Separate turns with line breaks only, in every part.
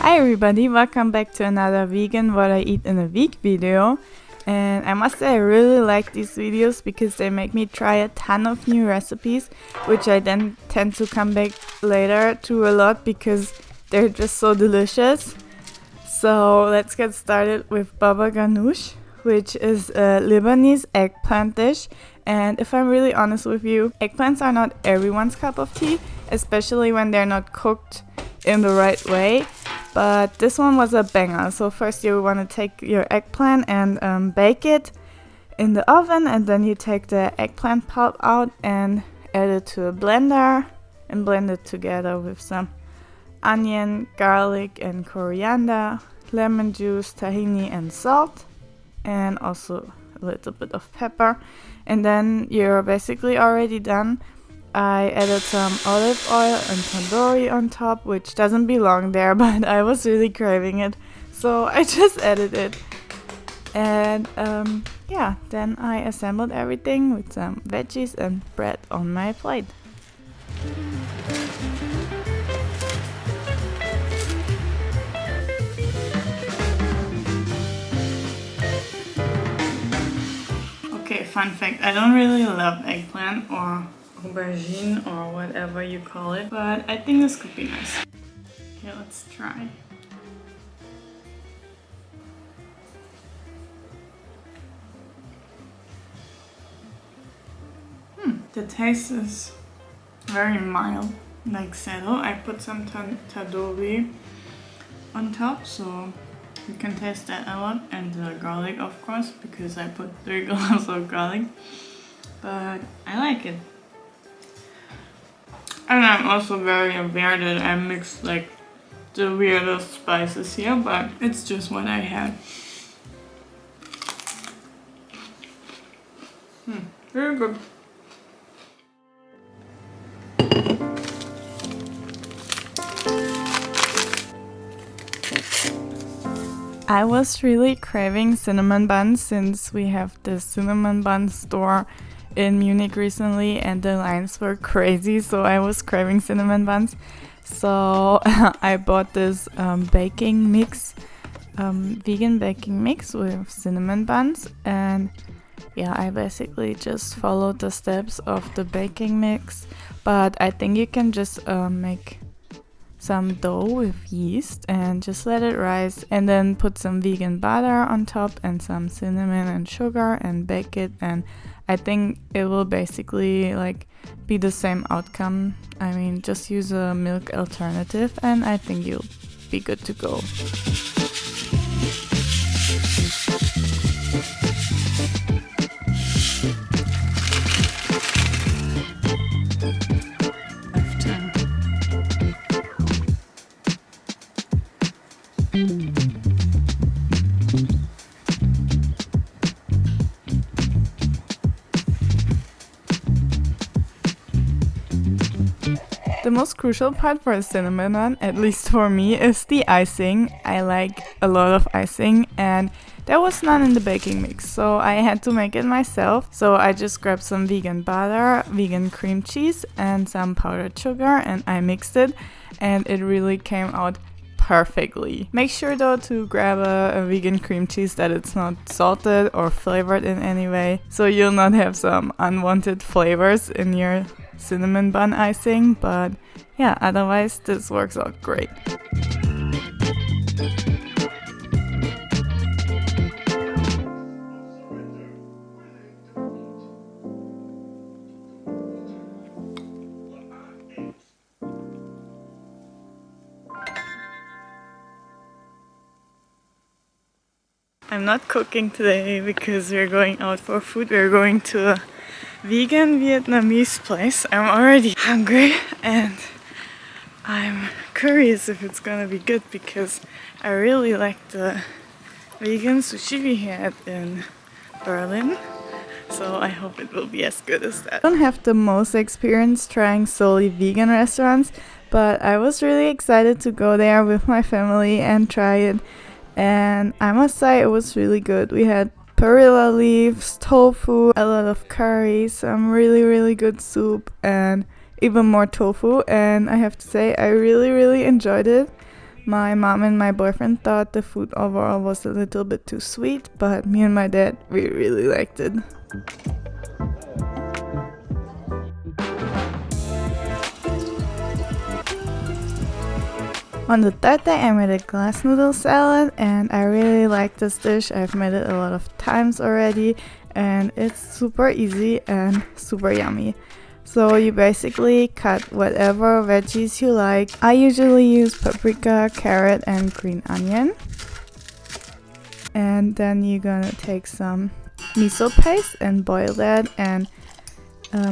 Hi everybody, welcome back to another vegan what I eat in a week video. And I must say I really like these videos because they make me try a ton of new recipes, which I then tend to come back later to a lot because they're just so delicious. So let's get started with baba Ghanoush, which is a Lebanese eggplant dish. And if I'm really honest with you, eggplants are not everyone's cup of tea, especially when they're not cooked in the right way. But this one was a banger. So first you want to take your eggplant and bake it in the oven, and then you take the eggplant pulp out and add it to a blender and blend it together with some onion, garlic and coriander, lemon juice, tahini and salt, and also a little bit of pepper. And then you're basically already done. I added some olive oil and tandoori on top, which doesn't belong there, but I was really craving it, so I just added it. And yeah, then I assembled everything with some veggies and bread on my plate. Okay, fun fact, I don't really love eggplant or aubergine or whatever you call it, but I think this could be nice. Okay, let's try. The taste is very mild, like saddle. I put some tandoori on top, so you can taste that a lot, and the garlic of course, because I put 3 cloves of garlic, but I like it. And I'm also very aware that I mixed like the weirdest spices here, but it's just what I had. Very good. I was really craving cinnamon buns since we have the cinnamon bun store in Munich recently and the lines were crazy, so I was craving cinnamon buns. So I bought this baking mix, vegan baking mix with cinnamon buns, and yeah, I basically just followed the steps of the baking mix, but I think you can just make some dough with yeast and just let it rise, and then put some vegan butter on top and some cinnamon and sugar and bake it, and I think it will basically like be the same outcome. I mean, just use a milk alternative and I think you'll be good to go. The most crucial part for a cinnamon bun, at least for me, is the icing. I like a lot of icing and there was none in the baking mix, so I had to make it myself. So I just grabbed some vegan butter, vegan cream cheese and some powdered sugar, and I mixed it and it really came out perfectly. Make sure though to grab a vegan cream cheese that it's not salted or flavored in any way, so you'll not have some unwanted flavors in your cinnamon bun icing, but yeah, otherwise this works out great. I'm not cooking today because we're going out for food. We're going to a vegan Vietnamese place. I'm already hungry and I'm curious if it's gonna be good because I really like the vegan sushi we had in Berlin. So I hope it will be as good as that. I don't have the most experience trying solely vegan restaurants, but I was really excited to go there with my family and try it. And I must say it was really good. We had perilla leaves, tofu, a lot of curry, some really good soup and even more tofu, and I have to say I really enjoyed it. My mom and my boyfriend thought the food overall was a little bit too sweet, but me and my dad, we really liked it. On the third day I made a Glassnoodle Salad, and I really like this dish. I've made it a lot of times already, and it's super easy and super yummy. So you basically cut whatever veggies you like. I usually use paprika, carrot and green onion. And then you're gonna take some miso paste and boil that, and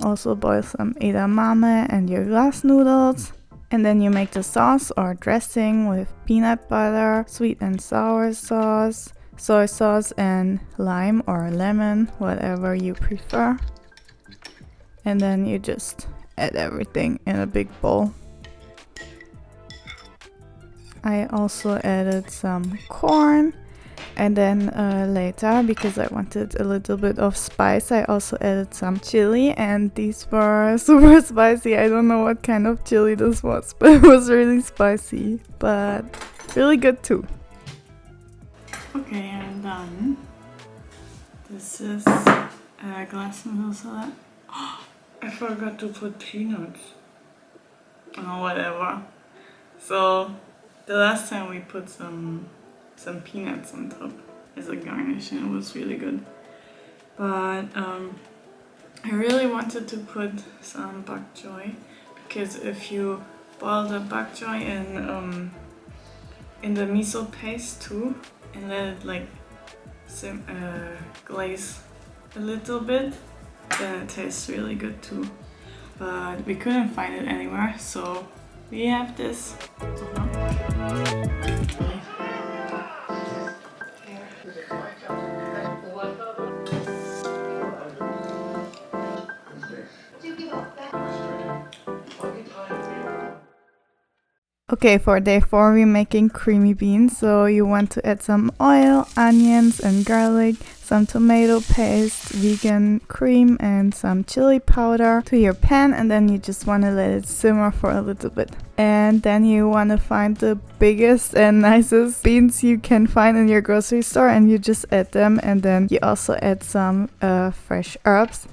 also boil some edamame and your glass noodles. And then you make the sauce or dressing with peanut butter, sweet and sour sauce, soy sauce and lime or lemon, whatever you prefer. And then you just add everything in a big bowl. I also added some corn, and then later, because I wanted a little bit of spice, I also added some chili, and these were super spicy. I don't know what kind of chili this was, but it was really spicy, but really good too. Okay, I'm done. This is Glassnoodle Salad. I forgot to put peanuts. Oh, whatever. So the last time we put some peanuts on top as a garnish, and it was really good. But I really wanted to put some bok choy, because if you boil the bok choy in the miso paste too, and let it like glaze a little bit, then it tastes really good too. But we couldn't find it anywhere, so we have this. Okay, for day 4 we're making creamy beans. So you want to add some oil, onions and garlic, some tomato paste, vegan cream and some chili powder to your pan, and then you just want to let it simmer for a little bit. And then you want to find the biggest and nicest beans you can find in your grocery store, and you just add them, and then you also add some fresh herbs.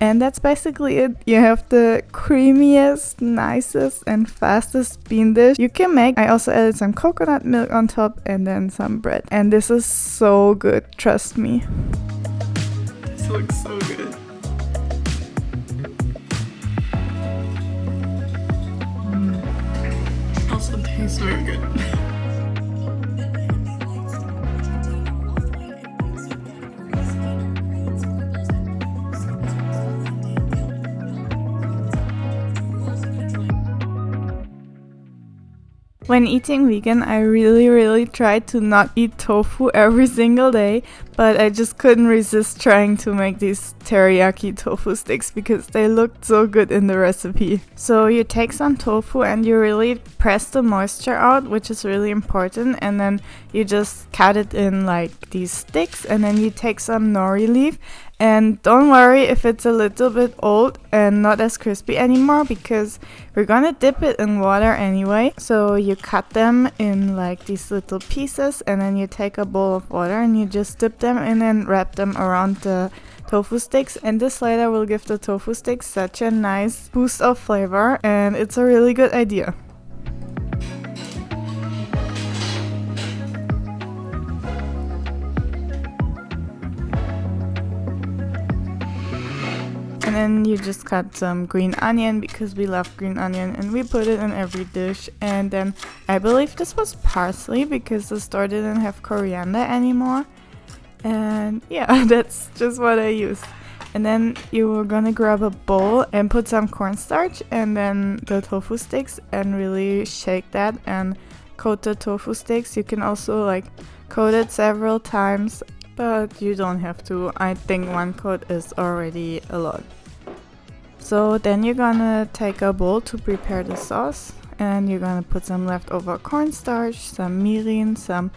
And that's basically it. You have the creamiest, nicest and fastest bean dish you can make. I also added some coconut milk on top and then some bread. And this is so good, trust me. This looks so good. Also tastes very good. When eating vegan, I really tried to not eat tofu every single day, but I just couldn't resist trying to make these teriyaki tofu sticks because they looked so good in the recipe. So you take some tofu and you really press the moisture out, which is really important, and then you just cut it in like these sticks, and then you take some nori leaf. And don't worry if it's a little bit old and not as crispy anymore, because we're gonna dip it in water anyway. So you cut them in like these little pieces, and then you take a bowl of water and you just dip them in and wrap them around the tofu sticks. And this later will give the tofu sticks such a nice boost of flavor, and it's a really good idea. And then you just cut some green onion, because we love green onion, and we put it in every dish. And then I believe this was parsley, because the store didn't have coriander anymore. And yeah, that's just what I used. And then you're gonna grab a bowl and put some cornstarch and then the tofu sticks and really shake that and coat the tofu sticks. You can also like coat it several times, but you don't have to. I think one coat is already a lot. So then you're gonna take a bowl to prepare the sauce, and you're gonna put some leftover cornstarch, some mirin, some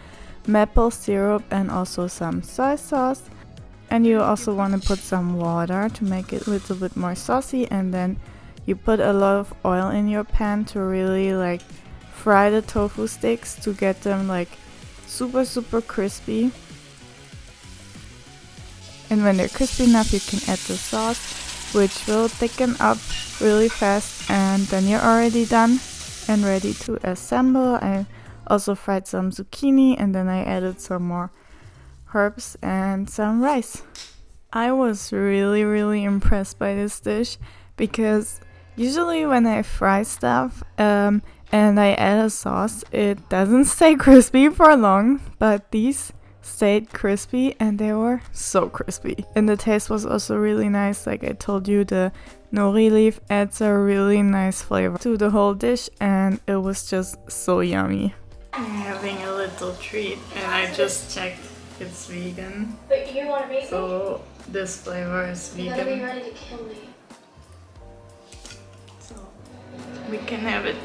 maple syrup and also some soy sauce. And you also want to put some water to make it a little bit more saucy, and then you put a lot of oil in your pan to really like fry the tofu sticks to get them like super crispy. And when they're crispy enough, you can add the sauce, which will thicken up really fast, and then you're already done and ready to assemble. I also fried some zucchini, and then I added some more herbs and some rice. I was really impressed by this dish because usually when I fry stuff and I add a sauce, it doesn't stay crispy for long, but these stayed crispy and they were so crispy. And the taste was also really nice. Like I told you, the nori leaf adds a really nice flavor to the whole dish, and it was just so yummy. I'm having a little treat, and I just checked it's vegan.
But you want to make
so this flavor is vegan.
You gotta be ready to kill me.
So we can have it.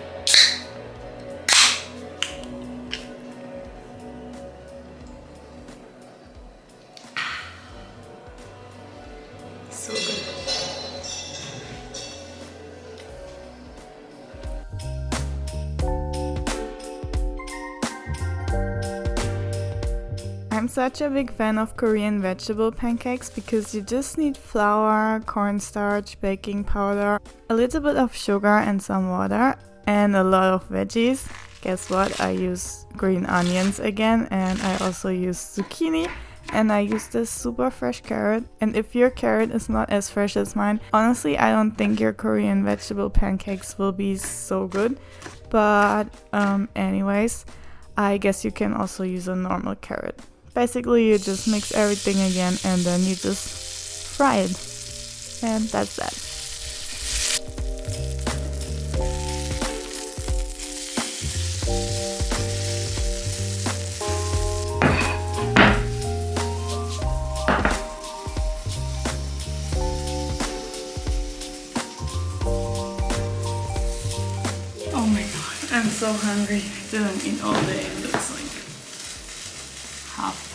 So good. I'm such a big fan of Korean vegetable pancakes because you just need flour, cornstarch, baking powder, a little bit of sugar and some water, and a lot of veggies. Guess what? I use green onions again, and I also use zucchini, and I use this super fresh carrot. And if your carrot is not as fresh as mine, honestly I don't think your Korean vegetable pancakes will be so good. But anyways, I guess you can also use a normal carrot. Basically you just mix everything again and then you just fry it. And that's that. Oh my god, I'm so hungry. I didn't eat all day and it's like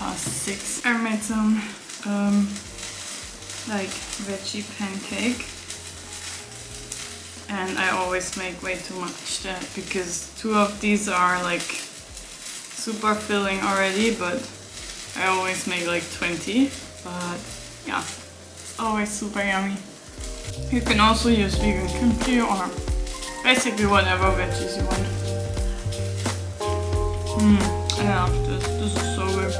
6:30. I made some like veggie pancake, and I always make way too much because 2 of these are like super filling already, but I always make like 20. But yeah, it's always super yummy. You can also use vegan kimchi or basically whatever veggies you want. I love this. This is so good.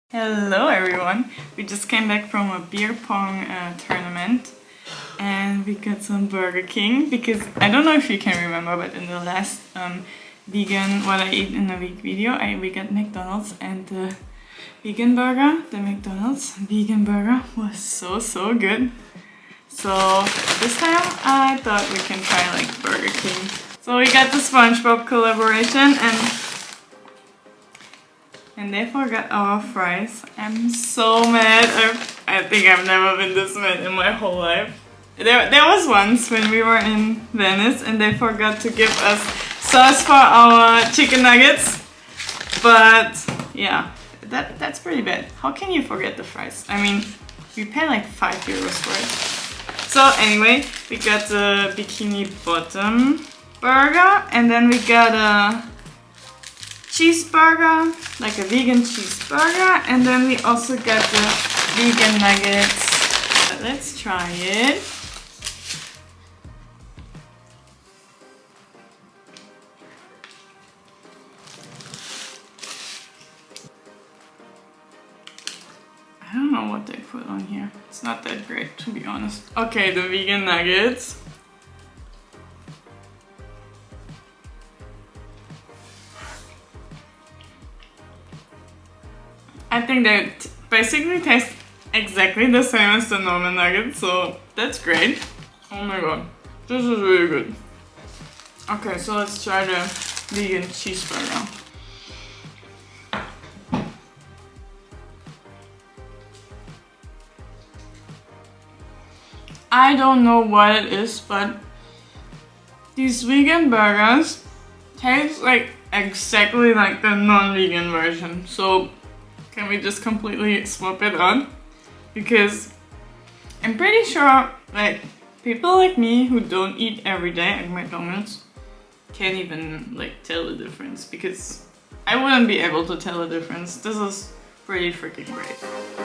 Hello everyone! We just came back from a beer pong tournament and we got some Burgerking because I don't know if you can remember, but in the last vegan what I eat in a week video we got McDonald's, and the vegan burger, the McDonald's vegan burger was so good. So this time I thought we can try like Burgerking. So we got the SpongeBob collaboration and they forgot our fries. I'm so mad. I think I've never been this mad in my whole life. There was once when we were in Venice and they forgot to give us sauce for our chicken nuggets. But yeah, that's pretty bad. How can you forget the fries? I mean, we pay like €5 for it. So anyway, we got the bikini bottom burger, and then we got a cheeseburger, like a vegan cheeseburger, and then we also got the vegan nuggets. Let's try it. I don't know what they put on here. It's not that great, to be honest. Okay, the vegan nuggets. I think they basically taste exactly the same as the normal nuggets, so that's great. Oh my god, this is really good. Okay, so let's try the vegan cheeseburger. I don't know what it is, but these vegan burgers taste like exactly like the non-vegan version. So can we just completely swap it on? Because I'm pretty sure like people like me who don't eat every day at McDonald's can't even like tell the difference, because I wouldn't be able to tell the difference. This is pretty freaking great.